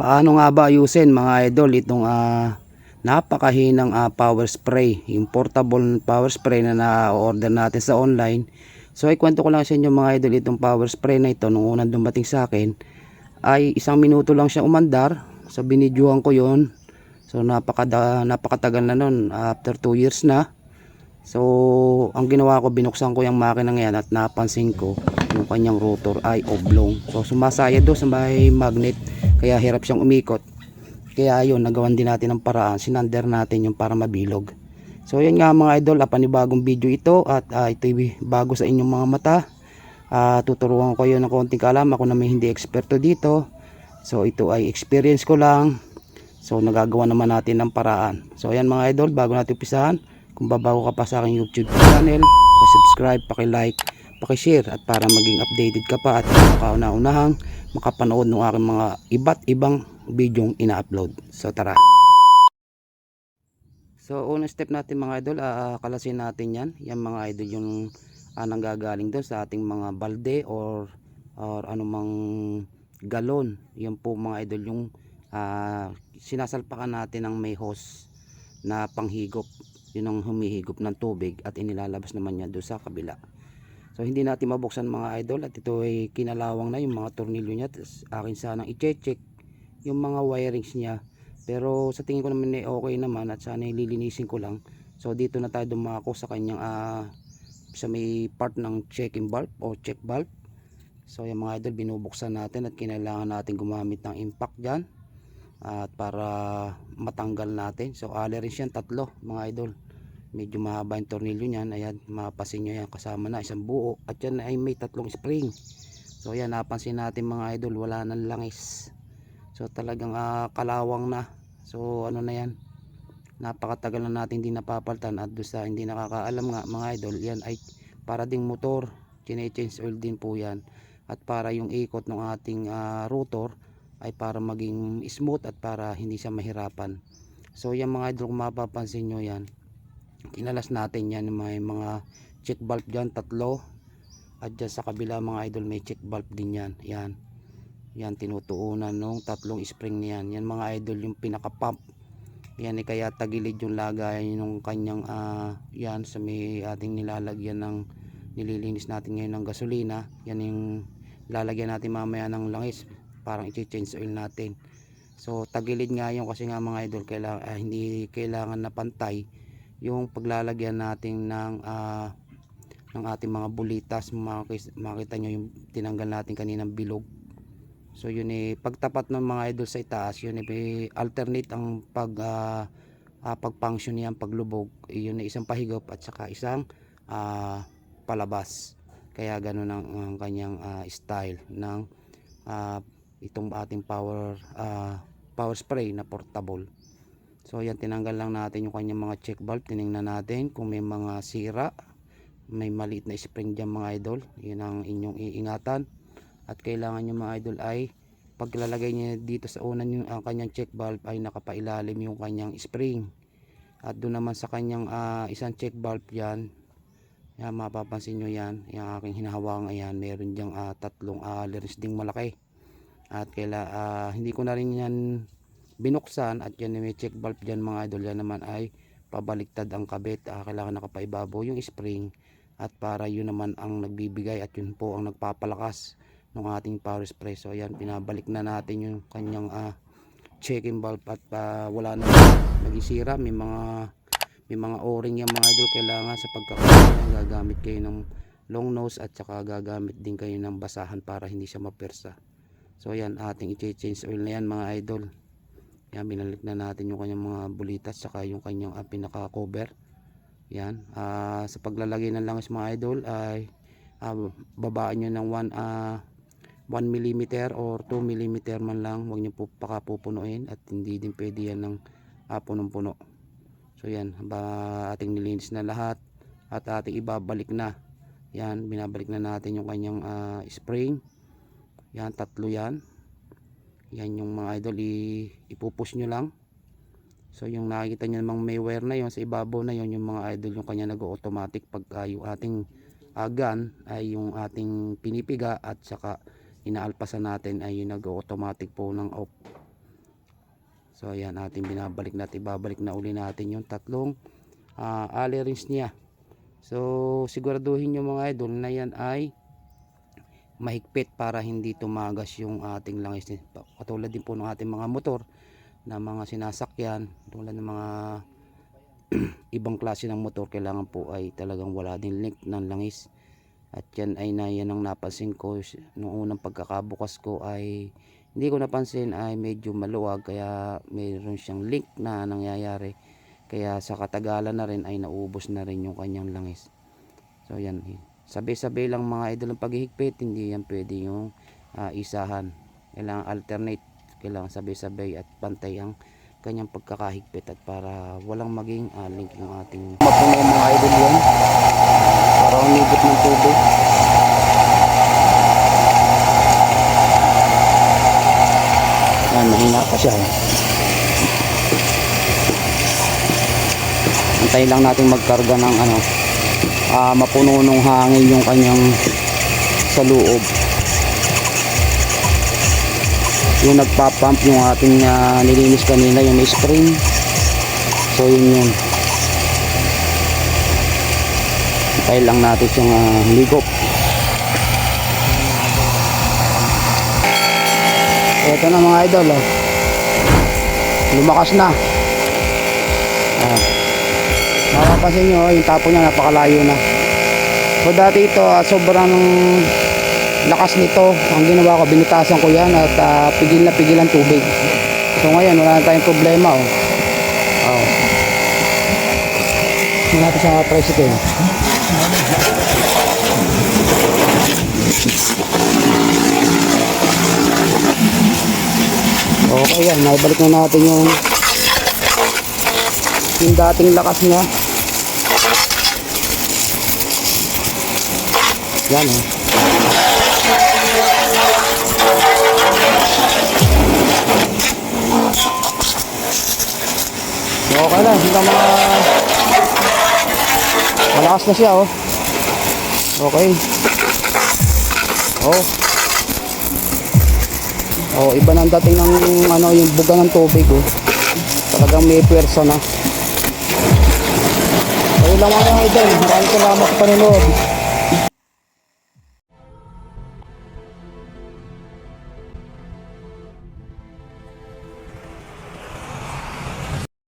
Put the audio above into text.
Paano nga ba ayusin mga idol itong napakahinang power spray, yung portable power spray na na-order natin sa online. So ikwento ko lang sa inyo mga idol, itong power spray na ito nung unang dumating sa akin ay 1 minuto lang siya umandar. So binidyohan ko yon. So napakatagal na nun, after 2 years na. So ang ginawa ko, binuksan ko yung makina ngayon at napansin ko yung kanyang rotor ay oblong. So sumasaya doon sa may magnet, kaya hirap siyang umikot. Kaya yun, nagawan din natin ng paraan, sinander natin yung para mabilog. So yun nga mga idol, panibagong video ito at ito bago sa inyong mga mata. Tuturuan ko yun ng konting kaalaman, ako na may hindi eksperto dito. So ito ay experience ko lang. So nagagawa naman natin ng paraan. So ayan mga idol, bago natin umpisahan, kung babago ka pa sa aking YouTube channel, subscribe, paki-like, paki-share at para maging updated ka pa at makauna-unahang makapanood ng aking mga iba't ibang videong ina-upload. So tara. So unang step natin mga idol, kalasin natin yan. Yan mga idol yung nanggagaling doon sa ating mga balde or anumang galon. Yan po mga idol yung sinasalpakan natin ng may hose na panghigop. Yun ang humihigop ng tubig at inilalabas naman niya doon sa kabila. So hindi natin mabuksan mga idol at ito ay kinalawang na yung mga tornilyo niya. Akin sanang i-check yung mga wirings niya, pero sa tingin ko naman ay okay naman at sana ililinisin ko lang. So dito na tayo dumako sa kanyang sa may part ng checking valve o check valve. So yung mga idol, binubuksan natin at kinailangan natin gumamit ng impact dyan at para matanggal natin. So allen yan, 3 mga idol. Medyo mahaba yung tornilyo niyan. Ayan, mapasin nyo yan, kasama na isang buo. At yan ay may 3 spring. So ayan, napansin natin mga idol, wala nang langis. So talagang kalawang na. So ano na yan, napakatagal na natin hindi napapaltan. At doon sa hindi nakakaalam nga mga idol, yan ay para ding motor, chine-change oil din po yan. At para yung ikot ng ating rotor ay para maging smooth at para hindi siya mahirapan. So yan mga idol, kung mapapansin nyo yan, kinalas natin yan, may mga check valve dyan, 3. At dyan sa kabila mga idol, may check valve din yan. Yan tinutuunan nung 3 spring niyan. Yan mga idol yung pinaka pump. Yan ay kaya tagilid yung lagay nung kanyang yan sa may ating nilalagyan ng nililinis natin ngayon ng gasolina. Yan yung lalagyan natin mamaya ng langis, parang i-change oil natin. So tagilid nga yun kasi nga mga idol, hindi kailangan na pantay yung paglalagyan natin ng ating mga bulitas. Makita nyo yung tinanggal natin kaninang bilog. So yun pagtapat ng mga idol sa itaas, yun alternate ang pag-function niyan, paglubog. Yun isang pahigop at saka isang palabas. Kaya ganun ang kanyang style ng itong ating power spray na portable. So yan, tinanggal lang natin yung kanyang mga check valve. Tiningnan natin kung may mga sira, may maliit na spring dyan mga idol. Yun ang inyong iingatan. At kailangan yung mga idol ay paglalagay niya dito sa unan yung kanyang check valve ay nakapailalim yung kanyang spring. At doon naman sa kanyang isang check valve yan, yan mapapansin nyo yan, yung aking hinahawakan, ayan, meron dyang 3 allen ding malaki. At hindi ko na rin yan binuksan. At yan may check valve dyan mga idol, yan naman ay pabaliktad ang kabit. Kailangan nakapaibabaw yung spring at para yun naman ang nagbibigay at yun po ang nagpapalakas ng ating power spray. So ayan, pinabalik na natin yung kanyang checking valve at wala na nagisira. May mga o-ring yung mga idol. Kailangan sa pagkakataon gagamit kayo ng long nose at saka gagamit din kayo ng basahan para hindi siya mapersa. So ayan, ating i-change oil na yan mga idol. Yan, binalik na natin yung kanyang mga bulitas saka yung kanyang pinaka cover. Yan, sa paglalagay ng langis mga idol ay babaan nyo ng 1 mm or 2 mm man lang. Huwag nyo po pupunuin at hindi din pwede yan ng punong-puno. So yan, ating nilinis na lahat at ating ibabalik na. Yan, binabalik na natin yung kanyang spring. Yan, 3 yan. Yan yung mga idol, ipupush nyo lang. So yung nakikita nyo namang may wire na yon sa ibabaw na yon, yung mga idol, yung kanya nag-automatic pag yung ating gun ay yung ating pinipiga at saka inaalpasan natin ay yung nag-automatic po ng off. So ayan, ating binabalik natin, ibabalik na uli natin yung tatlong alley rings niya. So siguraduhin nyo mga idol na yan ay mahigpit para hindi tumagas yung ating langis. Katulad din po ng ating mga motor na mga sinasakyan, tulad ng mga ibang klase ng motor, kailangan po ay talagang wala din link ng langis. At yan ay yan ang napansin ko nung unang pagkakabukas ko, ay hindi ko napansin ay medyo maluwag, kaya mayroon siyang link na nangyayari, kaya sa katagalan na rin ay naubos na rin yung kanyang langis. So yan, sabay-sabay lang mga idol ang paghihigpit, hindi yan pwede yung isahan, kailangan alternate, kailangan sabay-sabay at pantay ang kanyang pagkakahigpit, at para walang maging link yung ating mapuno mga idol yan, para umigit ng tubig. Yan, mahina pa siya. Antayin lang natin magkarga ng mapuno ng hangin yung kanyang sa loob. Yung nagpa-pump yung ating nilinis kanina, yung may spring. So yun. Antayin lang natin yung higop. Ito na mga idol, lumakas na. Mapapansin nyo, yung tapo niya napakalayo na. So dati ito, sobrang lakas nito. Ang ginawa ko, binutasan ko yan at pigil na pigil ang tubig. So ngayon, wala na tayong problema. Tingnan natin sa tricycle. Okay yan, naibalik na natin yung dating lakas niya. Yan okay lang, hindi malakas na siya okay. Iba na ang dating ng yung buga ng tubig talagang may pwersa na. Ayun lang mga idol, maraming salamat sa panonood.